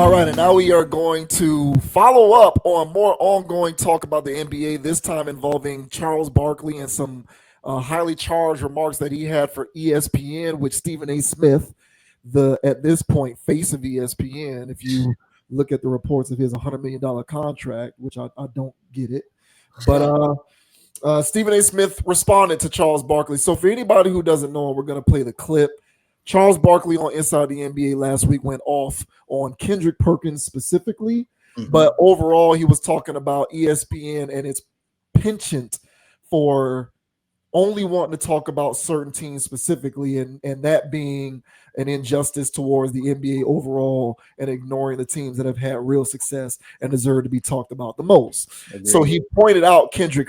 All right, and now we are going to follow up on more ongoing talk about the NBA, this time involving Charles Barkley and some highly charged remarks that he had for ESPN, which Stephen A. Smith, the at this point face of ESPN, if you look at the reports of his $100 million contract, which I don't get it. But Stephen A. Smith responded to Charles Barkley. So for anybody who doesn't know, we're going to play the clip. Charles Barkley on Inside the NBA last week went off on Kendrick Perkins specifically, but overall he was talking about ESPN and its penchant for only wanting to talk about certain teams specifically, and that being an injustice towards the NBA overall and ignoring the teams that have had real success and deserve to be talked about the most. Agreed. So he pointed out Kendrick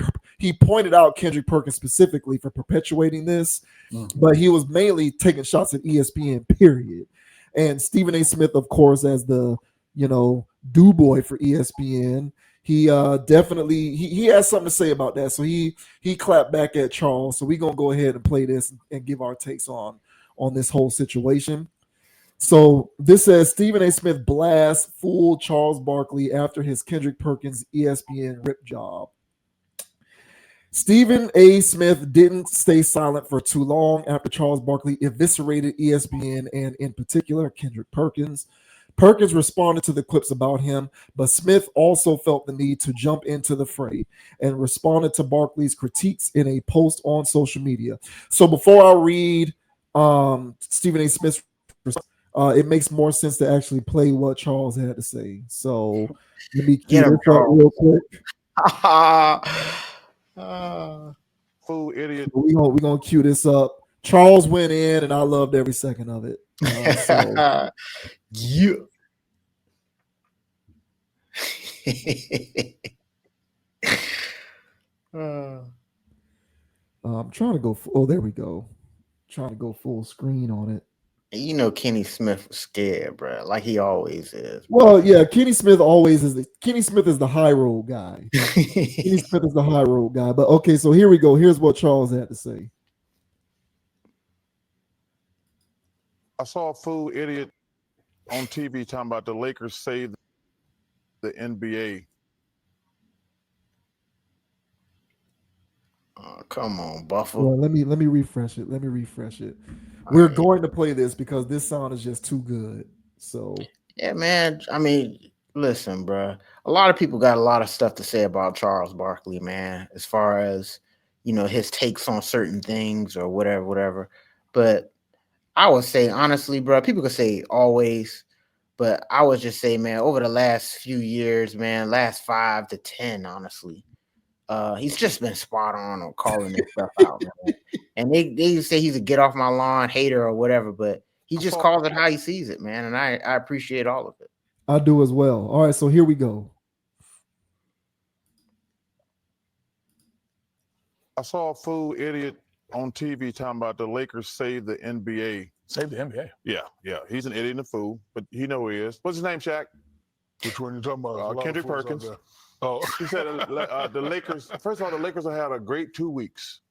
Perkins specifically for perpetuating this, but he was mainly taking shots at ESPN, period. And Stephen A. Smith, of course, as the do boy for ESPN, he definitely he has something to say about that. So he clapped back at Charles. So we're gonna go ahead and play this and give our takes on this whole situation. So this says Stephen A. Smith blasts fool Charles Barkley after his Kendrick Perkins ESPN rip job. Stephen A. Smith didn't stay silent for too long after Charles Barkley eviscerated ESPN and in particular Kendrick Perkins. Perkins responded to the clips about him, but Smith also felt the need to jump into the fray and responded to Barkley's critiques in a post on social media. So before I read Stephen A. Smith's it makes more sense to actually play what Charles had to say. So let me cue this up real quick. Fool idiot. We're gonna cue this up. Charles went in, and I loved every second of it. Yeah. I'm trying to go. Oh, there we go. Trying to go full screen on it. You know, Kenny Smith was scared, bro, like he always is. Well, yeah, Kenny Smith always is. Kenny Smith is the high road guy. Kenny Smith is the high road guy. But okay, so here we go. Here's what Charles had to say. I saw a fool idiot on TV talking about the Lakers saved the NBA. Oh, come on, Buffalo. Well, let me refresh it. We're going to play this because this sound is just too good. So yeah, man. I mean, listen, bro. A lot of people got a lot of stuff to say about Charles Barkley, man, as far as his takes on certain things or whatever. But I would say honestly, bro, people could say always, but I would just say, man, over the last few years, man, last 5 to 10, honestly, he's just been spot on calling this stuff out, man. And they say he's a get off my lawn hater or whatever, but he just calls it how he sees it, man. And I appreciate all of it. I do as well. All right, so here we go. I saw a fool idiot on TV talking about the Lakers saved the NBA. Save the NBA? Yeah. He's an idiot and a fool, but he know who he is. What's his name, Shaq? Which one you talking about? Kendrick Perkins. Oh, he said the Lakers. First of all, the Lakers have had a great 2 weeks.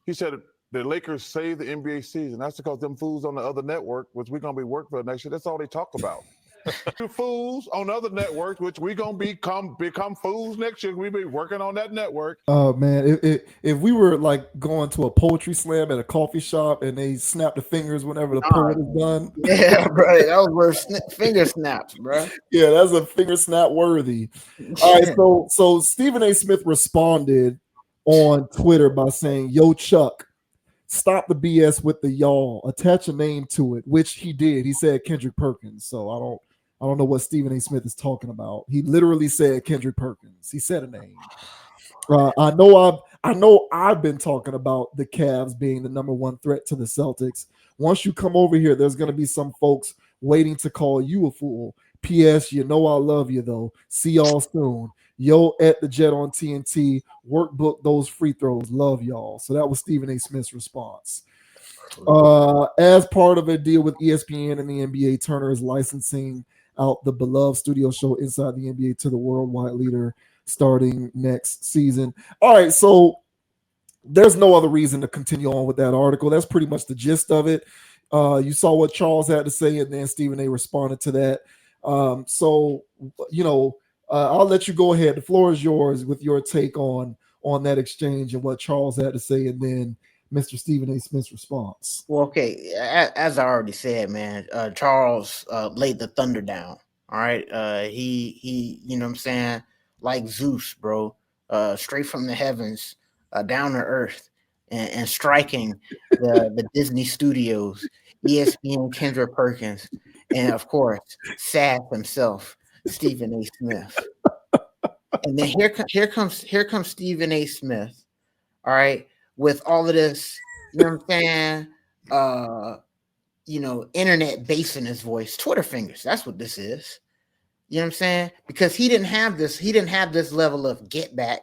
He said the Lakers saved the NBA season. That's because them fools on the other network, which we're gonna be working for next year. That's all they talk about. You fools on other networks, which we're gonna become fools next year. We be working on that network. Oh man, if we were like going to a poetry slam at a coffee shop and they snap the fingers whenever the poet is done. Yeah, bro, that was worth finger snaps, bro. Yeah, that's a finger snap worthy. All right, so Stephen A. Smith responded on Twitter by saying, "Yo, Chuck, stop the BS with the y'all. Attach a name to it," which he did. He said Kendrick Perkins. So I don't know what Stephen A. Smith is talking about. He literally said Kendrick Perkins. He said a name. I know I've been talking about the Cavs being the number 1 threat to the Celtics. Once you come over here, there's going to be some folks waiting to call you a fool. P.S. You know I love you, though. See y'all soon. Yo, at the Jet on TNT. Workbook those free throws. Love y'all. So that was Stephen A. Smith's response. As part of a deal with ESPN and the NBA, Turner is licensing out the beloved studio show Inside the NBA to the worldwide leader starting next season. All right, so there's no other reason to continue on with that article. That's pretty much the gist of it. You saw what Charles had to say, and then Stephen A. responded to that. So I'll let you go ahead. The floor is yours with your take on that exchange and what Charles had to say, and then Mr. Stephen A. Smith's response. Well, okay, as I already said, man, Charles laid the thunder down. All right, he, you know what I'm saying, like Zeus, bro, straight from the heavens, down to earth, and striking the Disney Studios, ESPN, Kendrick Perkins, and of course, Sad himself, Stephen A. Smith. And then here comes Stephen A. Smith. All right, with all of this, you know what I'm saying? Internet bass in his voice, Twitter fingers. That's what this is. You know what I'm saying? Because he didn't have this level of get back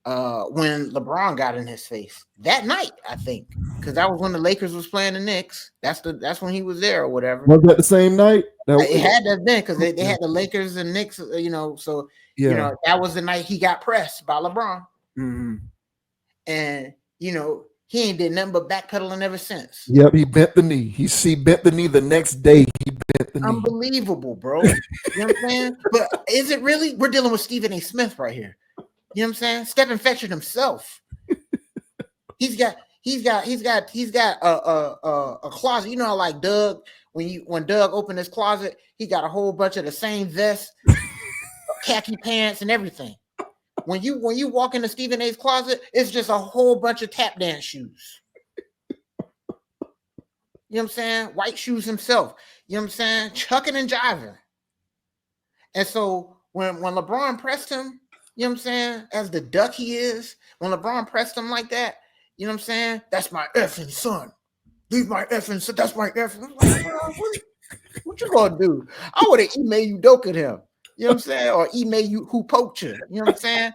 when LeBron got in his face that night, I think. Because that was when the Lakers was playing the Knicks. That's when he was there or whatever. Was that the same night? It had to have been because they had the Lakers and Knicks, so that was the night he got pressed by LeBron. Mm-hmm. And he ain't did nothing but backpedaling ever since. Yep, he bent the knee. He bent the knee the next day. He bent the knee. Unbelievable, bro. You know what I'm saying? But is it really? We're dealing with Stephen A. Smith right here. You know what I'm saying? Stephen Fetchard himself. He's got a closet. You know, like Doug, when Doug opened his closet, he got a whole bunch of the same vest, khaki pants, and everything. When you walk into Stephen A's closet, it's just a whole bunch of tap dance shoes. You know what I'm saying? White shoes himself. You know what I'm saying? Chucking and jiving. And so when LeBron pressed him, you know what I'm saying? As the duck he is, when LeBron pressed him like that, you know what I'm saying? That's my effing son. Leave my effing son. That's my effing. Like, what you gonna do? I would have emailed Udoka him. You know what I'm saying? Or email you who poked you. You know what I'm saying?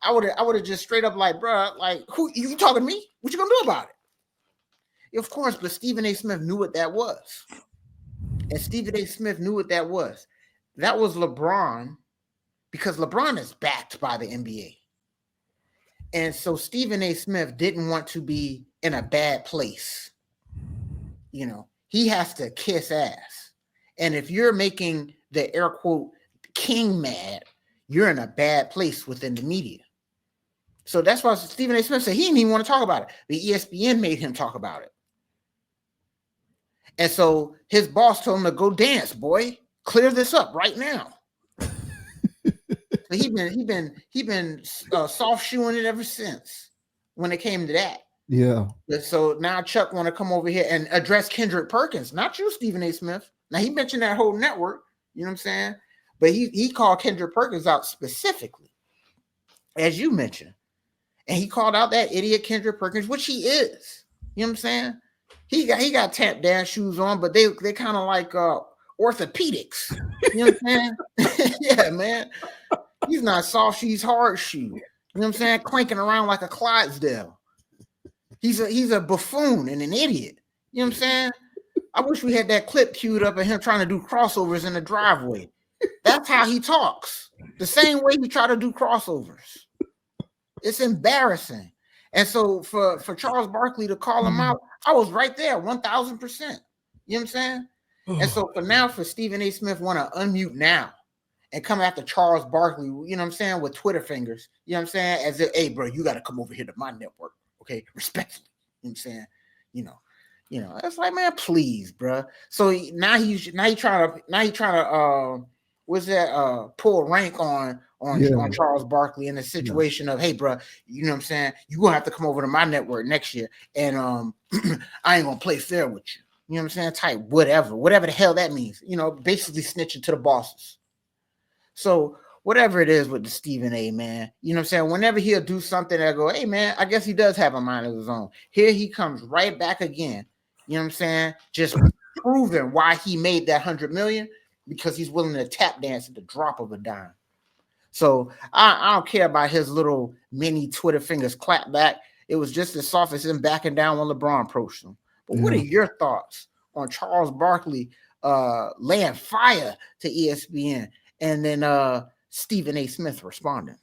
I would have just straight up like, bro, like, who you talking to me? What you gonna do about it? Of course, but Stephen A. Smith knew what that was. And Stephen A. Smith knew what that was. That was LeBron, because LeBron is backed by the NBA. And so Stephen A. Smith didn't want to be in a bad place. He has to kiss ass. And if you're making the air quote king mad, you're in a bad place within the media. So that's why Stephen A. Smith said he didn't even want to talk about it. The ESPN made him talk about it. And so his boss told him to go dance, boy. Clear this up right now. So he been soft shoeing it ever since when it came to that. Yeah. So now Chuck want to come over here and address Kendrick Perkins, not you, Stephen A. Smith. Now he mentioned that whole network. You know what I'm saying? But he called Kendrick Perkins out specifically, as you mentioned. And he called out that idiot Kendrick Perkins, which he is. You know what I'm saying? He got tap dance shoes on, but they kind of like orthopedics. You know what I'm saying? Yeah, man. He's not soft shoe, he's hard shoe. You know what I'm saying? Clanking around like a Clydesdale. He's a buffoon and an idiot. You know what I'm saying? I wish we had that clip queued up of him trying to do crossovers in the driveway. That's how he talks. The same way he try to do crossovers. It's embarrassing. And so for Charles Barkley to call him out, I was right there, 1,000%. You know what I'm saying? And so for Stephen A. Smith want to unmute now and come after Charles Barkley, you know what I'm saying, with Twitter fingers, you know what I'm saying, as if, hey, bro, you got to come over here to my network, okay, respectfully. You know what I'm saying? It's like, man, please, bro. So now he trying to what's that? Pull rank on Charles Barkley in a situation of, hey, bro, you know what I'm saying? You're gonna have to come over to my network next year, and I ain't gonna play fair with you. You know what I'm saying? Type whatever the hell that means. Basically snitching to the bosses. So whatever it is with the Stephen A. man, you know what I'm saying? Whenever he'll do something, I go, hey man, I guess he does have a mind of his own. Here he comes right back again. You know what I'm saying? Just proving why he made that $100 million, because he's willing to tap dance at the drop of a dime. So I don't care about his little mini Twitter fingers clap back. It was just as soft as him backing down when LeBron approached him. But what are your thoughts on Charles Barkley laying fire to ESPN and then Stephen A. Smith responding?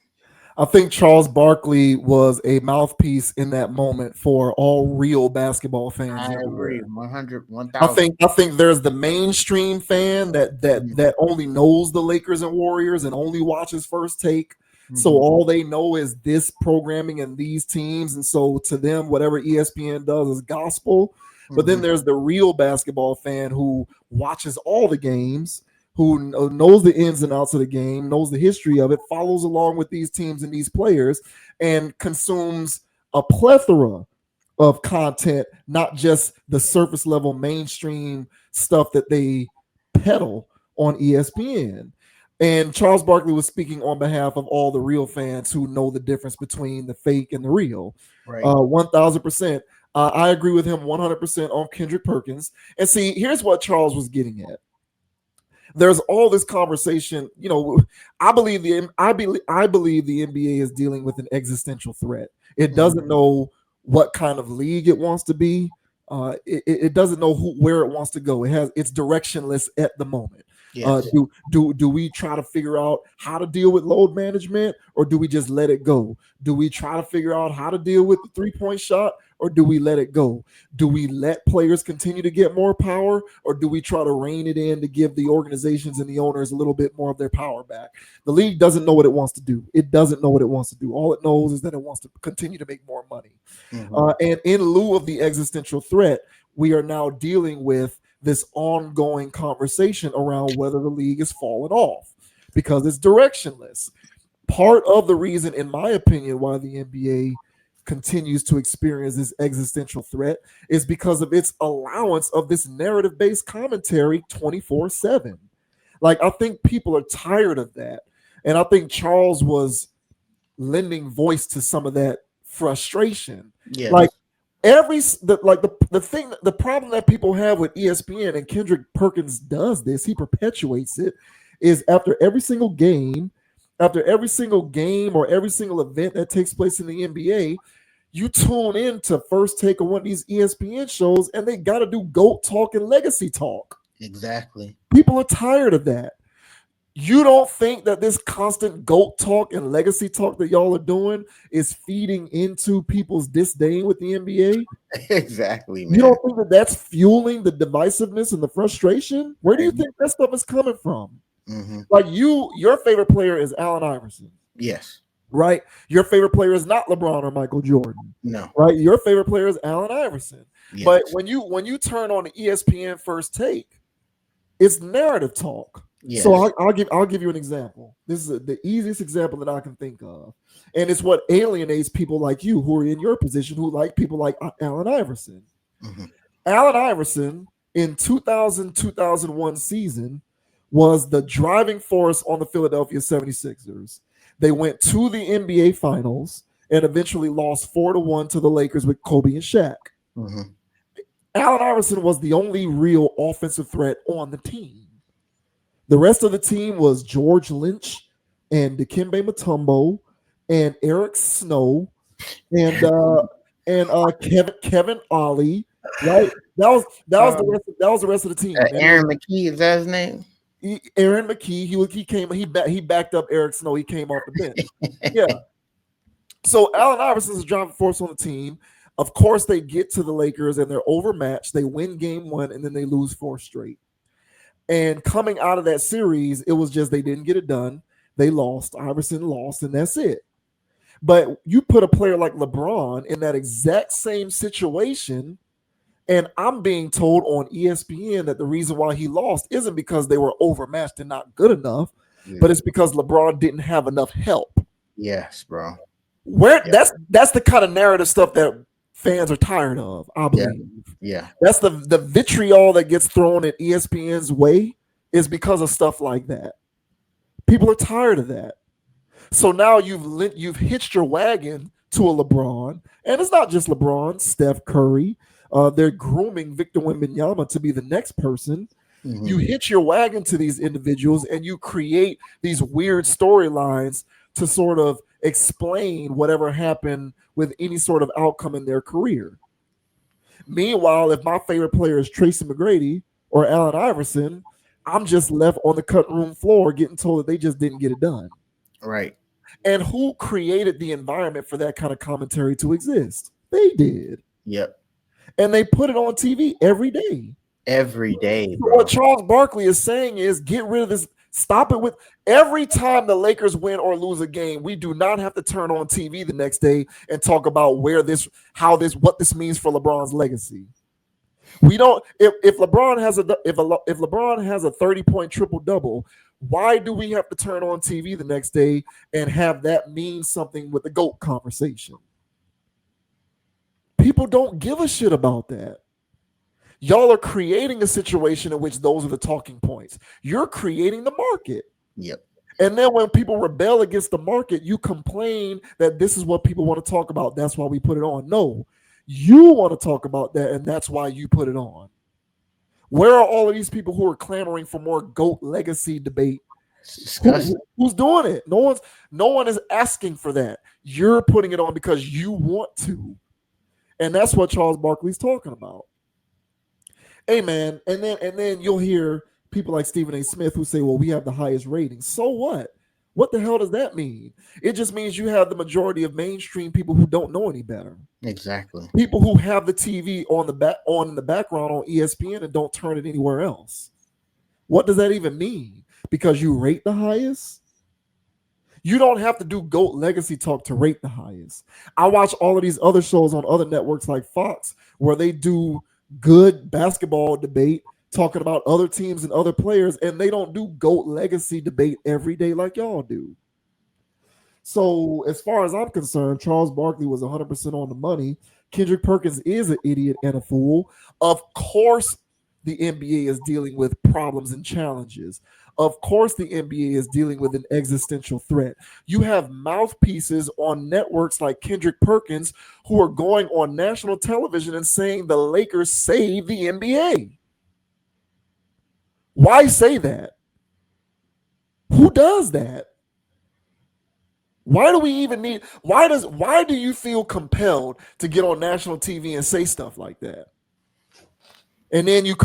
I think Charles Barkley was a mouthpiece in that moment for all real basketball fans I agree, everywhere. 100, I 1,000. think there's the mainstream fan that Mhm. that only knows the Lakers and Warriors and only watches First Take. So Mhm. all they know is this programming and these teams, and so to them, whatever ESPN does is gospel. But then Mhm. there's the real basketball fan who watches all the games, who knows the ins and outs of the game, knows the history of it, follows along with these teams and these players, and consumes a plethora of content, not just the surface level mainstream stuff that they peddle on ESPN. And Charles Barkley was speaking on behalf of all the real fans who know the difference between the fake and the real. Right. 1000%. I agree with him 100% on Kendrick Perkins. And see, here's what Charles was getting at. There's all this conversation, I believe the NBA is dealing with an existential threat. It doesn't know what kind of league it wants to be. It doesn't know where it wants to go. It's directionless at the moment. Yes. Do we try to figure out how to deal with load management, or do we just let it go? Do we try to figure out how to deal with the 3-point shot, or do we let it go? Do we let players continue to get more power, or do we try to rein it in to give the organizations and the owners a little bit more of their power back? The league doesn't know what it wants to do. It doesn't know what it wants to do. All it knows is that it wants to continue to make more money. And in lieu of the existential threat, we are now dealing with this ongoing conversation around whether the league is falling off because it's directionless. Part of the reason, in my opinion, why the NBA continues to experience this existential threat is because of its allowance of this narrative-based commentary 24/7. Like, I think people are tired of that. And I think Charles was lending voice to some of that frustration. Yes. Like, the problem that people have with ESPN, and Kendrick Perkins does this, he perpetuates it, is after every single game or every single event that takes place in the NBA, you tune in to First Take on one of these ESPN shows, and they got to do GOAT talk and legacy talk. Exactly. People are tired of that. You don't think that this constant GOAT talk and legacy talk that y'all are doing is feeding into people's disdain with the NBA? Exactly, man. You don't think that that's fueling the divisiveness and the frustration? Where do you think that stuff is coming from? Like, your favorite player is Allen Iverson. Yes. Right? Your favorite player is not LeBron or Michael Jordan. No. Right? Your favorite player is Allen Iverson. Yes. But when you turn on the ESPN First Take, it's narrative talk. Yes. So I'll give you an example. This is the easiest example that I can think of, and it's what alienates people like you who are in your position, who like people like Allen Iverson. Allen Iverson in 2000-2001 season was the driving force on the Philadelphia 76ers. They went to the NBA Finals and eventually lost 4-1 to the Lakers with Kobe and Shaq. Allen Iverson was the only real offensive threat on the team. The rest of the team was George Lynch and Dikembe Mutombo and Eric Snow and Kevin Ollie. Right? That was the rest of the team. Aaron McKee, is that his name? Aaron McKee. He backed up Eric Snow. He came off the bench. Yeah. So Allen Iverson's a driving force on the team. Of course, they get to the Lakers and they're overmatched. They win game 1 and then they lose 4 straight. And coming out of that series, it was just they didn't get it done. They lost. Iverson lost, and that's it. But you put a player like LeBron in that exact same situation, and I'm being told on ESPN that the reason why he lost isn't because they were overmatched and not good enough, but it's because LeBron didn't have enough help. Yes, bro. That's the kind of narrative stuff that fans are tired of, I believe. Yeah. That's the vitriol that gets thrown at ESPN's way is because of stuff like that. People are tired of that. So now you've hitched your wagon to a LeBron, and it's not just LeBron, Steph Curry. They're grooming Victor Wembanyama to be the next person. You hitch your wagon to these individuals, and you create these weird storylines to sort of explain whatever happened with any sort of outcome in their career. Meanwhile, if my favorite player is Tracy McGrady or Allen Iverson, I'm just left on the cutting room floor getting told that they just didn't get it done. Right. And who created the environment for that kind of commentary to exist? They did. Yep. And they put it on TV every day. Every day, So bro. what Charles Barkley is saying is get rid of this. Stop it with every time the Lakers win or lose a game, we do not have to turn on TV the next day and talk about what this means for LeBron's legacy. We don't. If LeBron has if LeBron has a 30-point triple double, why do we have to turn on TV the next day and have that mean something with the GOAT conversation? People don't give a shit about that. Y'all are creating a situation in which those are the talking points. You're creating the market. Yep. And then when people rebel against the market, you complain that this is what people want to talk about. That's why we put it on. No, you want to talk about that, and that's why you put it on. Where are all of these people who are clamoring for more GOAT legacy debate? Who's doing it? No one is asking for that. You're putting it on because you want to. And that's what Charles Barkley's talking about. Hey man, and then you'll hear people like Stephen A. Smith who say, well, we have the highest ratings. So what? What the hell does that mean? It just means you have the majority of mainstream people who don't know any better. Exactly. People who have the TV on in the background on ESPN and don't turn it anywhere else. What does that even mean? Because you rate the highest? You don't have to do GOAT legacy talk to rate the highest. I watch all of these other shows on other networks like Fox where they do good basketball debate talking about other teams and other players, and they don't do GOAT legacy debate every day like y'all do. So as far as I'm concerned, Charles Barkley was 100% on the money. Kendrick Perkins is an idiot and a fool. Of course, the NBA is dealing with problems and challenges. Of course, the NBA is dealing with an existential threat. You have mouthpieces on networks like Kendrick Perkins who are going on national television and saying the Lakers saved the NBA. Why say that? Who does that? Why do we even need? Why do you feel compelled to get on national TV and say stuff like that? And then you'll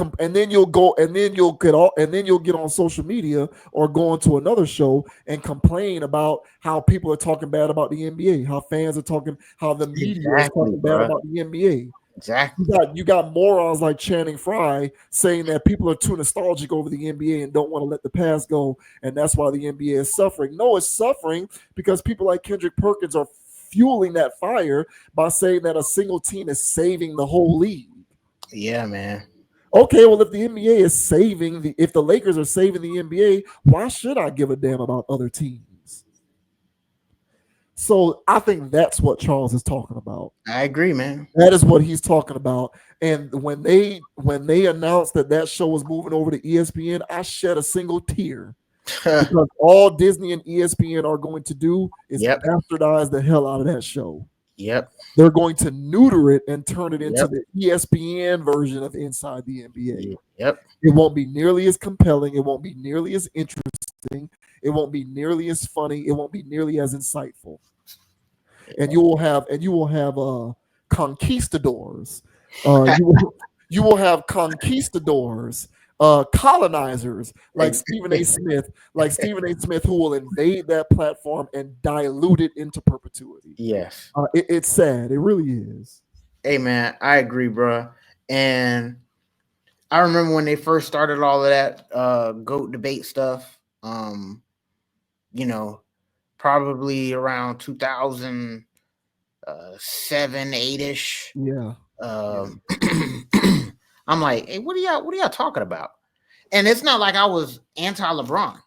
get on social media or go onto another show and complain about how people are talking bad about the NBA, how fans are talking, how the media is talking bad about the NBA. Exactly. You got morons like Channing Frye saying that people are too nostalgic over the NBA and don't want to let the past go, and that's why the NBA is suffering. No, it's suffering because people like Kendrick Perkins are fueling that fire by saying that a single team is saving the whole league. Yeah, man. Okay, well, if the NBA is if the Lakers are saving the NBA, why should I give a damn about other teams? So I think that's what Charles is talking about. I agree, man. That is what he's talking about. And when they announced that show was moving over to ESPN, I shed a single tear because all Disney and ESPN are going to do is bastardize the hell out of that show. Yep. They're going to neuter it and turn it into the ESPN version of Inside the NBA. Yep. It won't be nearly as compelling. It won't be nearly as interesting. It won't be nearly as funny. It won't be nearly as insightful. And you will have conquistadors. You will have conquistadors, colonizers like Stephen A. Smith, who will invade that platform and dilute it into perpetuity. Yes. It's sad. It really is. Hey, man, I agree, bro. And I remember when they first started all of that GOAT debate stuff, probably around 2007, 8-ish. Yeah. I'm like, hey, what are y'all talking about? And it's not like I was anti-LeBron.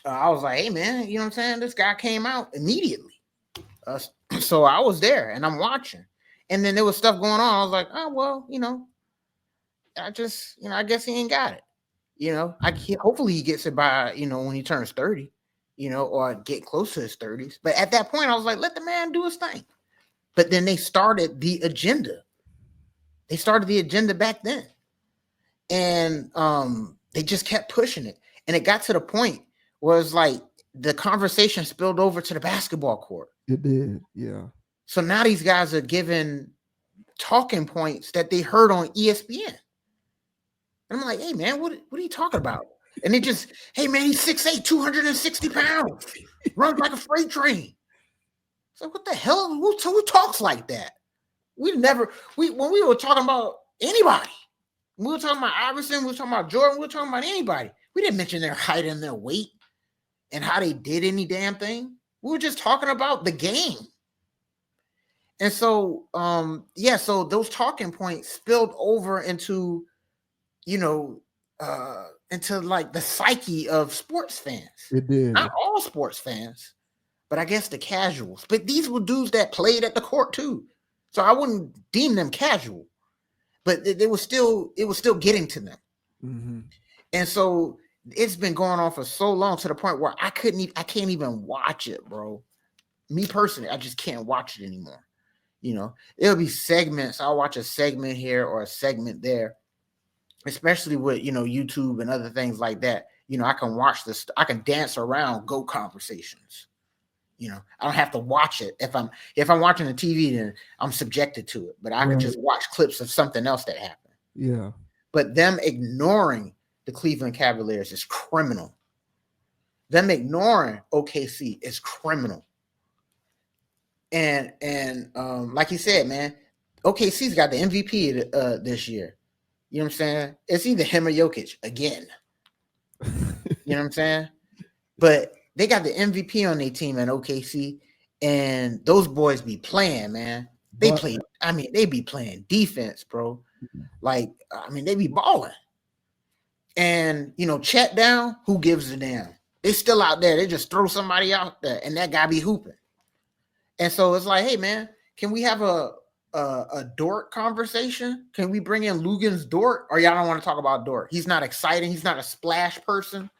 I was like, hey, man, you know what I'm saying? This guy came out immediately. So I was there and I'm watching. And then there was stuff going on. I was like, oh, well, I guess he ain't got it. Hopefully he gets it by, when he turns 30, or get close to his 30s. But at that point, I was like, let the man do his thing. But then they started the agenda. They started the agenda back then. And they just kept pushing it. And it got to the point where it's like the conversation spilled over to the basketball court. It did, yeah. So now these guys are giving talking points that they heard on ESPN. And I'm like, hey, man, what are you talking about? And they just, hey man, he's 6'8", 260 pounds, runs like a freight train. So what the hell? Who talks like that? When we were talking about anybody, we were talking about Iverson, we were talking about Jordan, we were talking about anybody. We didn't mention their height and their weight and how they did any damn thing. We were just talking about the game. And so, so those talking points spilled over into, into like the psyche of sports fans. It did. Not all sports fans, but I guess the casuals. But these were dudes that played at the court too. So I wouldn't deem them casual, but it was still getting to them. Mm-hmm. And so it's been going on for so long to the point where I can't even watch it, bro. Me personally, I just can't watch it anymore. It'll be segments. I'll watch a segment here or a segment there, especially with, YouTube and other things like that. I can watch this. I can dance around GOAT conversations. I don't have to watch it. If I'm watching the TV, then I'm subjected to it. But I can just watch clips of something else that happened. Yeah. But them ignoring the Cleveland Cavaliers is criminal. Them ignoring OKC is criminal. And like you said, man, OKC's got the MVP this year. You know what I'm saying? It's either him or Jokic again. You know what I'm saying? But they got the MVP on their team at OKC, and those boys be playing, man. They be playing defense, bro. Like, they be balling. And, Chet down, who gives a damn? They still out there. They just throw somebody out there, and that guy be hooping. And so it's like, hey, man, can we have a Dort conversation? Can we bring in Lugan's Dort? Or y'all don't want to talk about Dort? He's not exciting. He's not a splash person.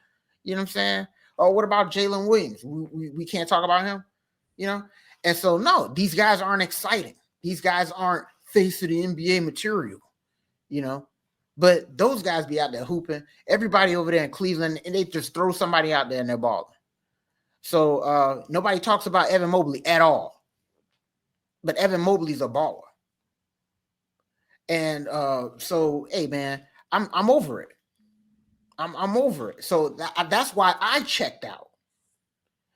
You know what I'm saying? Or what about Jalen Williams? We can't talk about him, And so, no, these guys aren't exciting. These guys aren't face of the NBA material, But those guys be out there hooping. Everybody over there in Cleveland, and they just throw somebody out there and they're balling. So nobody talks about Evan Mobley at all. But Evan Mobley's a baller. And so, hey, man, I'm over it. I'm over it. So that's why I checked out.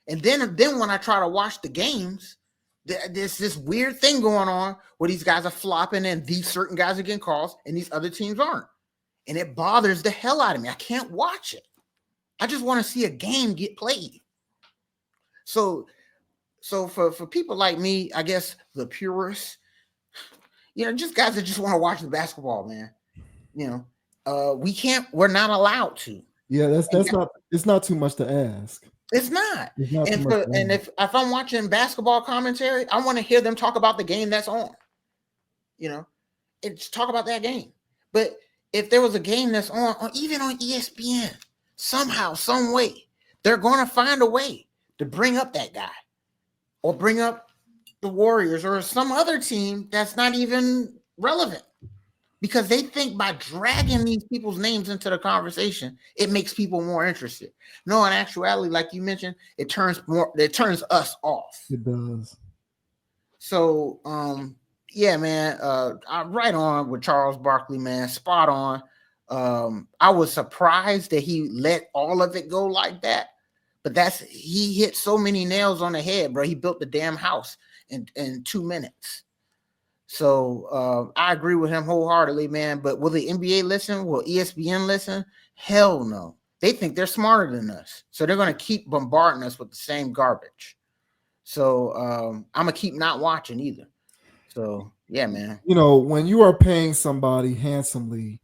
And then when I try to watch the games, there's this weird thing going on where these guys are flopping and these certain guys are getting calls and these other teams aren't. And it bothers the hell out of me. I can't watch it. I just want to see a game get played. So for people like me, I guess the purists, just guys that just want to watch the basketball, man, we're not allowed to. Yeah, it's not too much to ask. It's not. If I'm watching basketball commentary, I want to hear them talk about the game that's on. It's talk about that game. But if there was a game that's on, or even on ESPN, somehow, some way, they're going to find a way to bring up that guy or bring up the Warriors or some other team that's not even relevant. Because they think by dragging these people's names into the conversation, it makes people more interested. No, in actuality, like you mentioned, it turns us off. It does. So, yeah, man, I'm right on with Charles Barkley, man. Spot on. I was surprised that he let all of it go like that. But he hit so many nails on the head, bro. He built the damn house in 2 minutes. So I agree with him wholeheartedly, man. But will the NBA listen? Will ESPN listen? Hell no. They think they're smarter than us. So they're going to keep bombarding us with the same garbage. So I'm going to keep not watching either. So, yeah, man. When you are paying somebody handsomely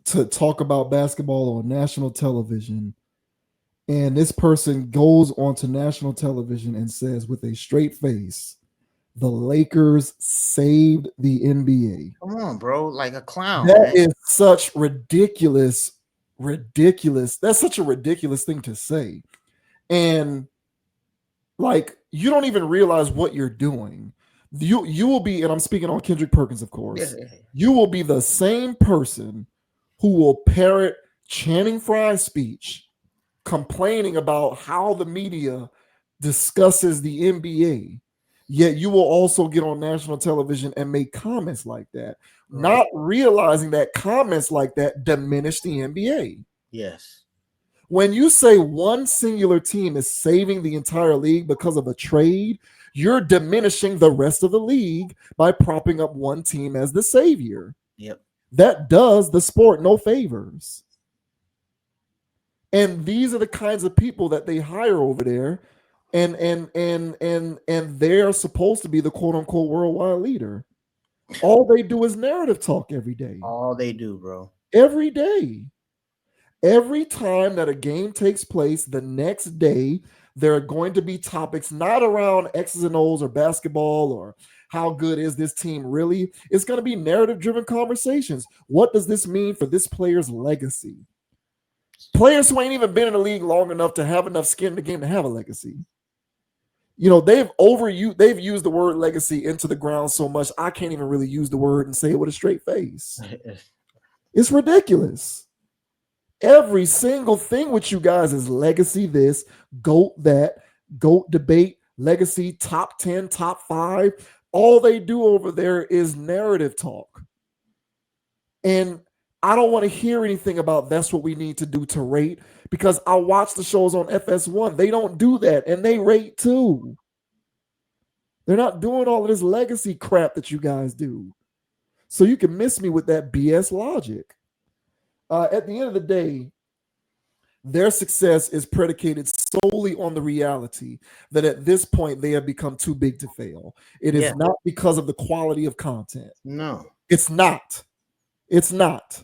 to talk about basketball on national television, and this person goes onto national television and says with a straight face, the Lakers saved the NBA. Come on, bro. Like a clown. That is such ridiculous. That's such a ridiculous thing to say. And like, you don't even realize what you're doing. You will be, and I'm speaking on Kendrick Perkins, of course. Yeah. You will be the same person who will parrot Channing Frye's speech, complaining about how the media discusses the NBA. Yet you will also get on national television and make comments like that, not realizing that comments like that diminish the NBA. Yes. When you say one singular team is saving the entire league because of a trade, you're diminishing the rest of the league by propping up one team as the savior. Yep. That does the sport no favors. And these are the kinds of people that they hire over there. And they're supposed to be the quote unquote worldwide leader. All they do is narrative talk every day. All they do, bro. Every day. Every time that a game takes place, the next day, there are going to be topics not around X's and O's or basketball or how good is this team really. It's going to be narrative-driven conversations. What does this mean for this player's legacy? Players who ain't even been in the league long enough to have enough skin in the game to have a legacy. You know, they've used the word legacy into the ground so much, I can't even really use the word and say it with a straight face. It's ridiculous. Every single thing with you guys is legacy this, GOAT that, GOAT debate, legacy, top 10, top 5. All they do over there is narrative talk. And I don't want to hear anything about that's what we need to do to rate, because I watch the shows on FS1. They don't do that, and they rate too. They're not doing all of this legacy crap that you guys do. So you can miss me with that BS logic. At the end of the day, their success is predicated solely on the reality that at this point they have become too big to fail. It is not because of the quality of content. No. It's not. It's not.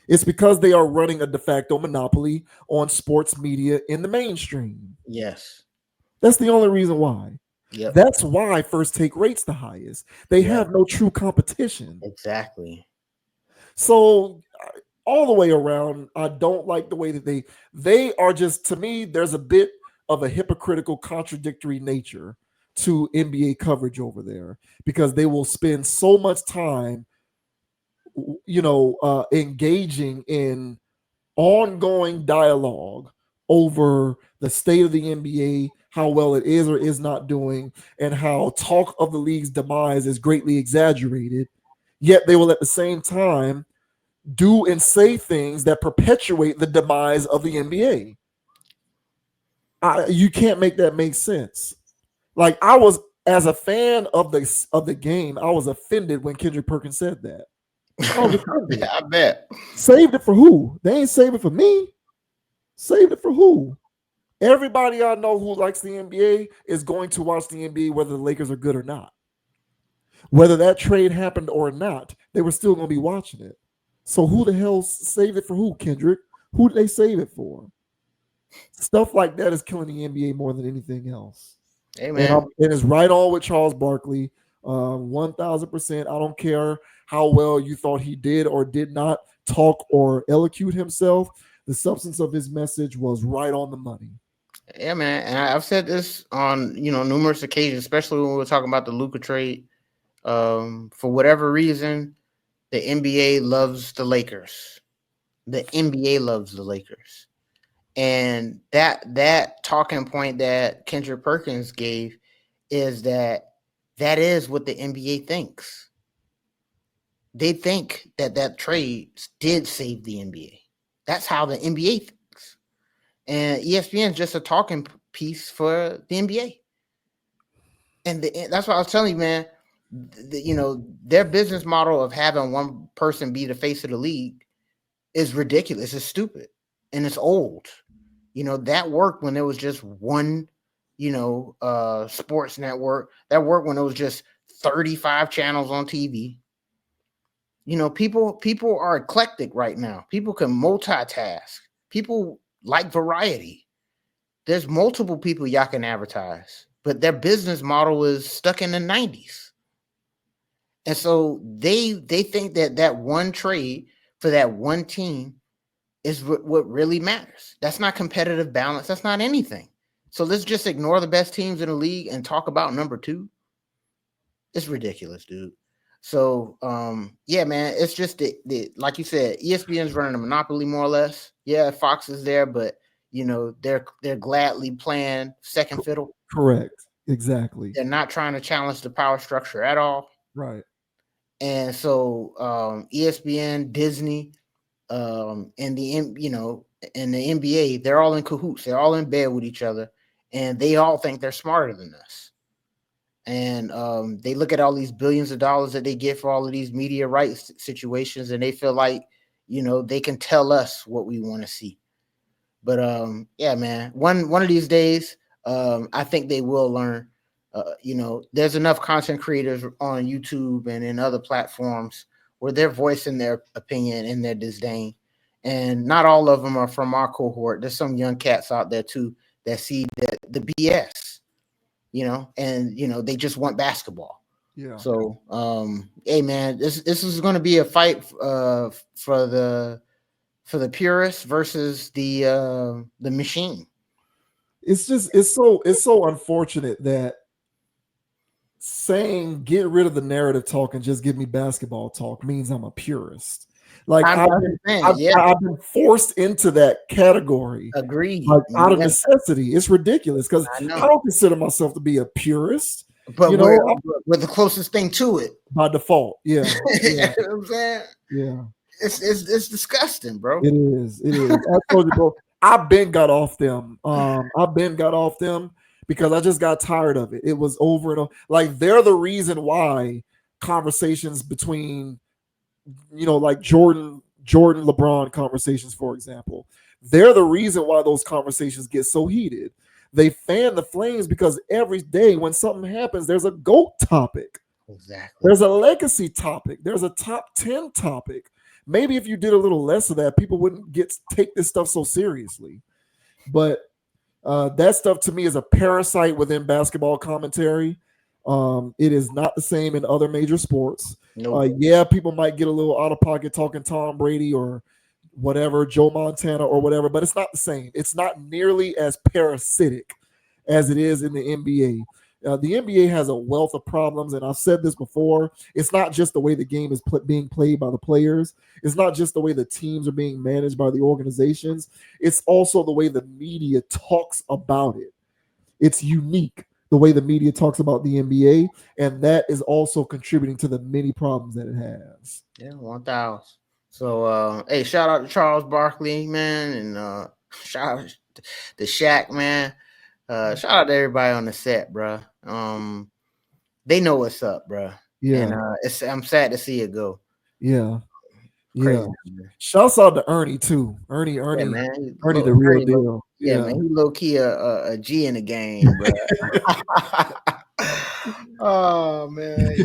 It's because they are running a de facto monopoly on sports media in the mainstream. Yes. That's the only reason why. Yep. That's why First Take rates the highest. They have no true competition. Exactly. So all the way around, I don't like the way that they are just, to me, there's a bit of a hypocritical, contradictory nature to NBA coverage over there, because they will spend so much time, engaging in ongoing dialogue over the state of the NBA, how well it is or is not doing, and how talk of the league's demise is greatly exaggerated. Yet they will at the same time do and say things that perpetuate the demise of the NBA. You can't make that make sense. Like, I was, as a fan of the game, I was offended when Kendrick Perkins said that. I bet. Saved it for who? They ain't saved it for me. Saved it for who? Everybody I know who likes the NBA is going to watch the NBA whether the Lakers are good or not. Whether that trade happened or not, they were still going to be watching it. So who the hell saved it for who, Kendrick? Who did they save it for? Stuff like that is killing the NBA more than anything else. Amen. And it's right on with Charles Barkley. 1,000%. I don't care how well you thought he did or did not talk or elocute himself. The substance of his message was right on the money. Yeah, man. And I've said this on, numerous occasions, especially when we were talking about the Luka trade. For whatever reason, the NBA loves the Lakers. The NBA loves the Lakers. And that talking point that Kendrick Perkins gave is that is what the NBA thinks. They think that trade did save the NBA. That's how the NBA thinks. And ESPN is just a talking piece for the NBA. And that's what I was telling you, man. Their business model of having one person be the face of the league is ridiculous. It's stupid. And it's old. That worked when there was just one, sports network. That worked when there was just 35 channels on TV. People are eclectic right now. People can multitask. People like variety. There's multiple people y'all can advertise, but their business model is stuck in the 90s. And so they think that one trade for that one team is what really matters. That's not competitive balance. That's not anything. So let's just ignore the best teams in the league and talk about number 2. It's ridiculous, dude. So, yeah, man, it's just the like you said, ESPN's running a monopoly more or less. Yeah, Fox is there, but they're gladly playing second fiddle. Correct. Exactly. They're not trying to challenge the power structure at all. Right. And so, ESPN, Disney, and in the NBA, they're all in cahoots. They're all in bed with each other, and they all think they're smarter than us. And they look at all these billions of dollars that they get for all of these media rights situations, and they feel like, they can tell us what we want to see. But yeah, man, one of these days, I think they will learn. There's enough content creators on YouTube and in other platforms where they're voicing their opinion and their disdain. And not all of them are from our cohort. There's some young cats out there too that see the BS, and they just want basketball. Yeah. So, hey man, this is going to be a fight for the purists versus the machine. It's so unfortunate that saying get rid of the narrative talk and just give me basketball talk means I'm a purist. Like I've been forced into that category. Agreed. Like out of necessity. It's ridiculous because I don't consider myself to be a purist. But we're the closest thing to it by default. Yeah. You know what I'm saying? Yeah. It's disgusting, bro. It is. I told you, bro. I've been got off them because I just got tired of it. It was over and over. Like they're the reason why conversations between, like Jordan, LeBron conversations, for example, they're the reason why those conversations get so heated. They fan the flames because every day when something happens, there's a GOAT topic. Exactly. There's a legacy topic. There's a top 10 topic. Maybe if you did a little less of that, people wouldn't take this stuff so seriously. But that stuff to me is a parasite within basketball commentary. It is not the same in other major sports. Nope. Yeah, people might get a little out of pocket talking Tom Brady or whatever, Joe Montana or whatever, but it's not the same. It's not nearly as parasitic as it is in the NBA. The NBA has a wealth of problems, and I've said this before. It's not just the way the game is being played by the players. It's not just the way the teams are being managed by the organizations. It's also the way the media talks about it. It's unique, the way the media talks about the NBA, and that is also contributing to the many problems that it has. Yeah, 1,000. So, hey, shout out to Charles Barkley, man, and shout out to Shaq, man. Shout out to everybody on the set, bro. They know what's up, bro. Yeah, and I'm sad to see it go. Yeah, Crazy, yeah. Shouts out to Ernie too. Ernie, yeah, man. Ernie, the real deal. Yeah, man. He low key a G in the game, bro. Oh man,